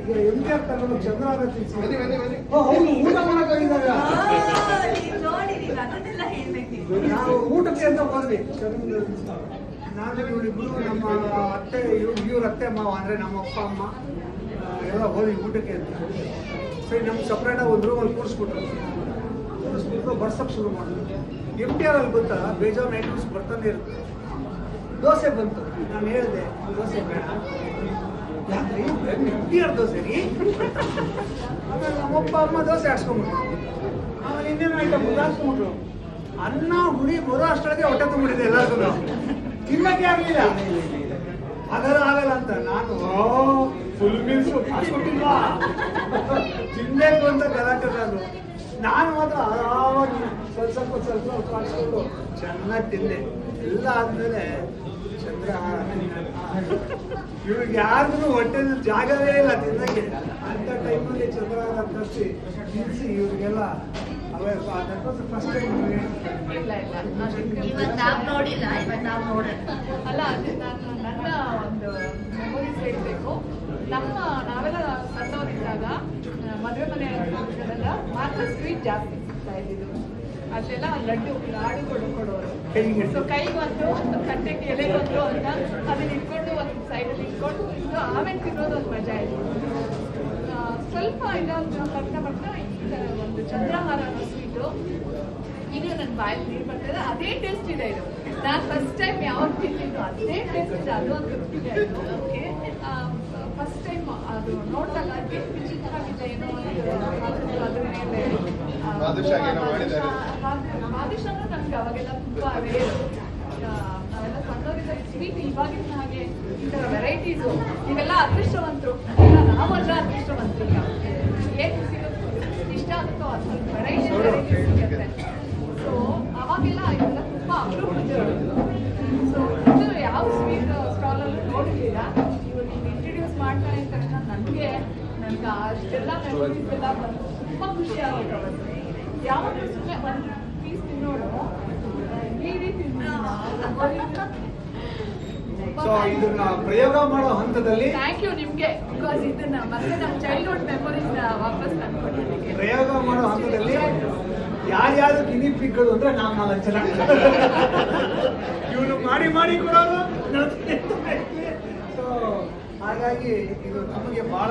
ಈಗ MTR ತಗೊಂಡು ಚಂದ್ರಹಾರ ತಿನ್ಸಿ ಹೌದು ಊಟ ಮಾಡಕ್ ಹೋಗಿದ್ದಾರೆ. ನಾವು ಊಟಕ್ಕೆ ಅಂತ ಹೋದ್ವಿ. ನಾನು ಇವರಿಬ್ರು ನಮ್ಮ ಅತ್ತೆ ಇವ್ರ ಅತ್ತೆ ಮಾವ ಅಂದ್ರೆ ನಮ್ಮ ಅಪ್ಪ ಅಮ್ಮ ಎಲ್ಲ ಹೋದ್ವಿ ಊಟಕ್ಕೆ ಅಂತ. ಸರಿ ನಮ್ಗೆ ಸಪ್ರೇಟಾಗಿ ಒಂದು ರೂಮಲ್ಲಿ ಕೂರಿಸ್ಬಿಟ್ರು ಬರ್ಸಕ್ಕೆ ಶುರು ಮಾಡಿದ್ರು. MTR ಅಲ್ಲಿ ಗೊತ್ತಾ ಬೇಜಾನ್ ಐಟಮ್ಸ್ ಬರ್ತಾನೆ ಇರುತ್ತೆ. ದೋಸೆ ಬಂತು, ನಾನು ಹೇಳಿದೆ ದೋಸೆ ಬೇಡ, ಯಾಕ್ರಿ MTR ದೋಸೆ ರೀ. ಆಮೇಲೆ ನಮ್ಮಪ್ಪ ಅಮ್ಮ ದೋಸೆ ಹಾಕ್ಸ್ಕೊಂಡ್ಬಿಟ್ರು. ಆಮೇಲೆ ಇನ್ನೇನು ಐಟಮ್ ಹಾಕ್ಸ್ಕೊಂಡ್ಬಿಟ್ರು. ಅನ್ನ ಹುಳಿ ಬರೋ ಅಷ್ಟೊಳಗೆ ಹೊಟ್ಟೆ ತುಂಬಿಡಿದೆ ಎಲ್ಲರಿಗೂ, ತಿನ್ನಕ್ಕೆ ಆಗಲಿಲ್ಲ. ಹಾಗಾದ್ರೆ ಆಗಲ್ಲ ಅಂತ ನಾನು ಫುಲ್ ಮೀಲ್ಸ್ ಹಾಕ್ಸ್ಕೊಟ್ಟಿಲ್ವಾ ತಿನ್ಬೇಕು ಅಂತ ಗಲಾಟೆ. ನಾನು ಮಾತ್ರ ಆರಾಮಾಗಿ ಸ್ವಲ್ಪ ಹಾಕ್ಸ್ಕೊಂಡು ಚೆನ್ನಾಗಿ ತಿಂದೆ. ಎಲ್ಲ ಆದ್ಮೇಲೆ ಚಂದ್ರಹಾರ ಇವ್ರಿಗೆ ಯಾರಿಗೂ ಹೊಟ್ಟೆ ಜಾಗವೇ ಇಲ್ಲ ತಿನ್ನಕ್ಕೆ. ಅಂತ ಟೈಮಲ್ಲಿ ಚಂದ್ರಹಾರ ತರಿಸಿ ತಿನ್ನಿಸಿ ಇವ್ರಿಗೆಲ್ಲ ಫಸ್ಟ್ ಟೈಮ್. ಅಲ್ಲ ಅದೇ ನನ್ನ ಒಂದು ಮೆಮೊರೀಸ್ ಹೇಳ್ಬೇಕು. ನಾವೆಲ್ಲ ಸಣ್ಣವರಿದ್ದಾಗ ಮದುವೆ ಮನೆಯಲ್ಲ ಮಾತ್ರ ಸ್ವೀಟ್ ಜಾಸ್ತಿ ಸಿಗ್ತಾ ಇದ್ದಿದ್ದು. ಅಲ್ಲೆಲ್ಲ ಲಾಡುಗಳು ಕೊಡೋರು. ಸೊ ಕೈಗೊಂದು ಕಟ್ಟೆಗೆ ಎಲೆಗೊಂದು ಅಂತ ಅದನ್ನ ಇಟ್ಕೊಂಡು ಒಂದು ಸೈಡಲ್ಲಿ ಇಟ್ಕೊಂಡು ಆಮೇಲೆ ತಿನ್ನೋದು ಒಂದು ಮಜಾ ಇತ್ತು. ಸ್ವಲ್ಪ ಇದೊಂದು ಬರ್ತಾ ಈ ಥರ ಒಂದು ಚಂದ್ರಹಾರ ಅನ್ನೋ ಸ್ವೀಟು ಈಗ ನನ್ನ ಬಾಯಲ್ಲಿ ನೀರು ಬರ್ತದೆ. ಅದೇ ಟೇಸ್ಟ್ ಇದೆ ಇದು. ನಾನು ಫಸ್ಟ್ ಟೈಮ್ ಯಾವಾಗ ತಿಂದಿದ್ದು ಅದೇ ಟೇಸ್ಟ್ ಇದೆ. ಅದು ಒಂದು ಗೊತ್ತಿದೆ. ಓಕೆ ಫಸ್ಟ್ ಟೈಮ್ ಅದು ನೋಡಿದಾಗ ವಿಚಿತ್ರವಾಗಿದೆ. ಏನೋ ಒಂದು ಅದ್ರ ಮೇಲೆ ಬಾದುಷಾನು ನಮ್ಗೆ ಅವಾಗೆಲ್ಲ ತುಂಬ ರೇರು. ನಾವೆಲ್ಲ ಸಣ್ಣವರಿಂದ ಸ್ವೀಟ್ ಇವಾಗಿನ ಹಾಗೆ ಈ ಥರ ವೆರೈಟೀಸು ಇವೆಲ್ಲ ಅದೃಷ್ಟವಂತರು. ನಾವೆಲ್ಲ ಅದೃಷ್ಟವಂತರು. ಏನು ಸಿಗುತ್ತೆ ಇಷ್ಟ ಆಗುತ್ತೋ ಅದು ವೆರೈಟಿ ಸಿಗುತ್ತೆ. ಸೊ ಅವಾಗೆಲ್ಲ ಇವೆಲ್ಲ ತುಂಬ ಅಪರೂಪದ್ದು. ಸೊ ಇದು ಯಾವ ಸ್ವೀಟ್ ಸ್ಟಾಲಲ್ಲೂ ನೋಡಿದ್ದೀರಾ. ಇವರು ನೀವು ಇಂಟ್ರಡ್ಯೂಸ್ ಮಾಡ್ತಾರೆ ಅಂದ ತಕ್ಷಣ ನನಗೆ ಅಷ್ಟೆಲ್ಲ ಮೆಮೊರೀಸ್ ಎಲ್ಲ ಬಂದು ತುಂಬ ಖುಷಿ ಆಗುತ್ತೆ. ಯಾವಾಗಲೂ ಸುಮ್ಮನೆ ಒಂದು ಪೀಸ್ ತಿನ್ನೋಡು ಈ ರೀತಿ ಇದನ್ನ ಪ್ರಯೋಗ ಮಾಡೋ ಹಂತದಲ್ಲಿ ಥ್ಯಾಂಕ್ ಯು ನಿಮ್ಗೆ. ಬಿಕಾಸ್ ಇದನ್ನ ಮತ್ತೆ ನಮ್ಮ ಚೈಲ್ಡ್ಹುಡ್ ಮೆಮೊರೀಸ್ ವಾಪಸ್ ತಂದ್ಕೊಟ್ಟಿದ್ದಕ್ಕೆ. ಪ್ರಯೋಗ ಮಾಡೋ ಹಂತದಲ್ಲಿ ಯಾರ್ಯಾರು ಗಿನಿ ಪಿಕ್ಗಳು ಅಂದ್ರೆ ನಾವು 4 ಜನ ಇವರು ಮಾಡಿ ಕೊಡೋದು. ಸೊ ಹಾಗಾಗಿ ಇದು ನಮಗೆ ಬಹಳ